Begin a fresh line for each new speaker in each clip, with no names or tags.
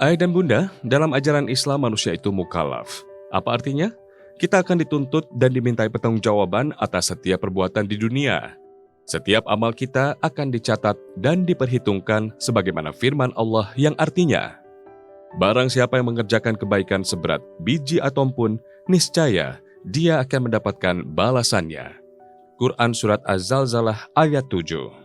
Ayah dan bunda, dalam ajaran Islam manusia itu mukallaf. Apa artinya? Kita akan dituntut dan dimintai pertanggungjawaban atas setiap perbuatan di dunia. Setiap amal kita akan dicatat dan diperhitungkan sebagaimana firman Allah yang artinya, barang siapa yang mengerjakan kebaikan seberat biji atom pun, niscaya dia akan mendapatkan balasannya. Quran Surat Az-Zalzalah ayat 7.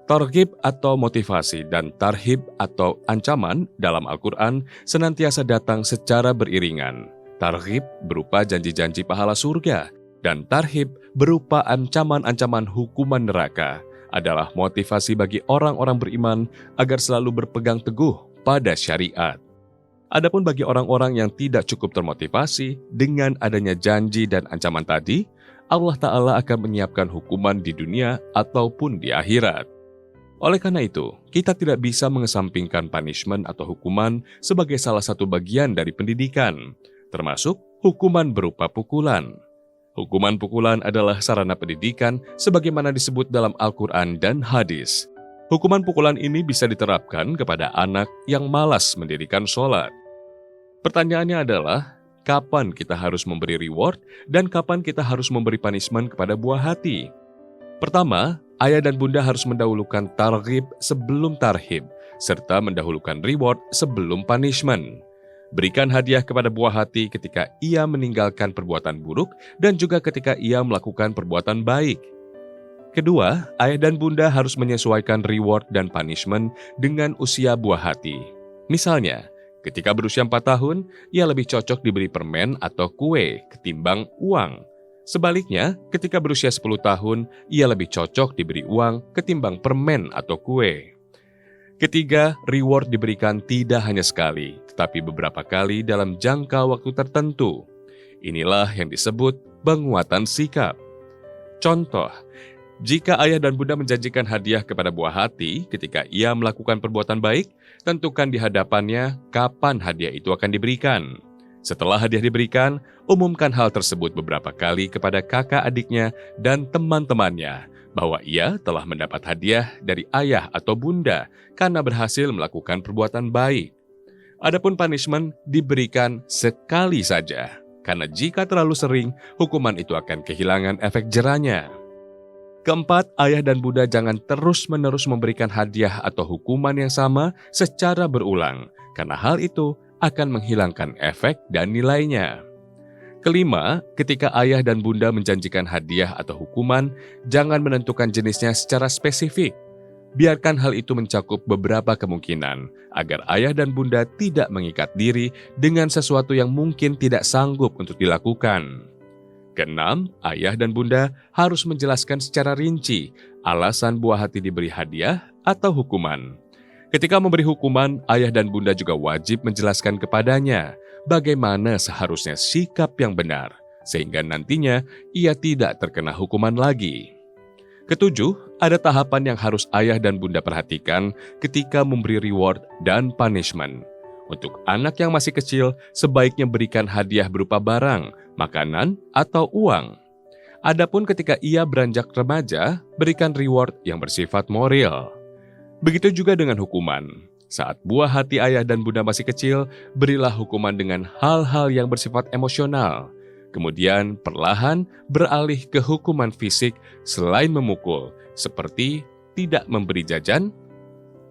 Targhib atau motivasi dan tarhib atau ancaman dalam Al-Quran senantiasa datang secara beriringan. Targhib berupa janji-janji pahala surga, dan tarhib berupa ancaman-ancaman hukuman neraka adalah motivasi bagi orang-orang beriman agar selalu berpegang teguh pada syariat. Adapun bagi orang-orang yang tidak cukup termotivasi dengan adanya janji dan ancaman tadi, Allah Ta'ala akan menyiapkan hukuman di dunia ataupun di akhirat. Oleh karena itu, kita tidak bisa mengesampingkan punishment atau hukuman sebagai salah satu bagian dari pendidikan, termasuk hukuman berupa pukulan. Hukuman pukulan adalah sarana pendidikan sebagaimana disebut dalam Al-Quran dan hadis. Hukuman pukulan ini bisa diterapkan kepada anak yang malas mendirikan sholat. Pertanyaannya adalah, kapan kita harus memberi reward dan kapan kita harus memberi punishment kepada buah hati? Pertama, ayah dan bunda harus mendahulukan targhib sebelum tarhib, serta mendahulukan reward sebelum punishment. Berikan hadiah kepada buah hati ketika ia meninggalkan perbuatan buruk dan juga ketika ia melakukan perbuatan baik. Kedua, ayah dan bunda harus menyesuaikan reward dan punishment dengan usia buah hati. Misalnya, ketika berusia 4 tahun, ia lebih cocok diberi permen atau kue ketimbang uang. Sebaliknya, ketika berusia 10 tahun, ia lebih cocok diberi uang ketimbang permen atau kue. Ketiga, reward diberikan tidak hanya sekali, tetapi beberapa kali dalam jangka waktu tertentu. Inilah yang disebut penguatan sikap. Contoh, jika ayah dan bunda menjanjikan hadiah kepada buah hati ketika ia melakukan perbuatan baik, tentukan di hadapannya kapan hadiah itu akan diberikan. Setelah hadiah diberikan, umumkan hal tersebut beberapa kali kepada kakak adiknya dan teman-temannya bahwa ia telah mendapat hadiah dari ayah atau bunda karena berhasil melakukan perbuatan baik. Adapun punishment diberikan sekali saja, karena jika terlalu sering, hukuman itu akan kehilangan efek jerahnya. Keempat, ayah dan bunda jangan terus-menerus memberikan hadiah atau hukuman yang sama secara berulang, karena hal itu akan menghilangkan efek dan nilainya. Kelima, ketika ayah dan bunda menjanjikan hadiah atau hukuman, jangan menentukan jenisnya secara spesifik. Biarkan hal itu mencakup beberapa kemungkinan, agar ayah dan bunda tidak mengikat diri dengan sesuatu yang mungkin tidak sanggup untuk dilakukan. Keenam, ayah dan bunda harus menjelaskan secara rinci alasan buah hati diberi hadiah atau hukuman. Ketika memberi hukuman, ayah dan bunda juga wajib menjelaskan kepadanya bagaimana seharusnya sikap yang benar, sehingga nantinya ia tidak terkena hukuman lagi. Ketujuh, ada tahapan yang harus ayah dan bunda perhatikan ketika memberi reward dan punishment. Untuk anak yang masih kecil, sebaiknya berikan hadiah berupa barang, makanan, atau uang. Adapun ketika ia beranjak remaja, berikan reward yang bersifat moral. Begitu juga dengan hukuman. Saat buah hati ayah dan bunda masih kecil, berilah hukuman dengan hal-hal yang bersifat emosional. Kemudian perlahan beralih ke hukuman fisik selain memukul, seperti tidak memberi jajan,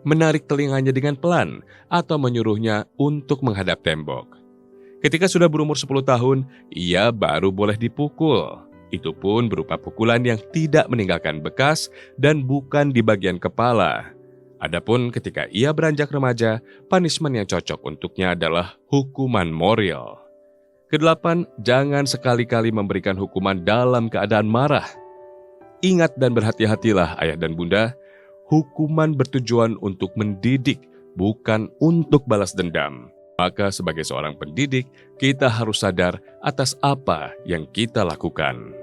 menarik telinganya dengan pelan, atau menyuruhnya untuk menghadap tembok. Ketika sudah berumur 10 tahun, ia baru boleh dipukul. Itu pun berupa pukulan yang tidak meninggalkan bekas dan bukan di bagian kepala. Adapun ketika ia beranjak remaja, punishment yang cocok untuknya adalah hukuman moral. Kedelapan, jangan sekali-kali memberikan hukuman dalam keadaan marah. Ingat dan berhati-hatilah ayah dan bunda, hukuman bertujuan untuk mendidik, bukan untuk balas dendam. Maka sebagai seorang pendidik, kita harus sadar atas apa yang kita lakukan.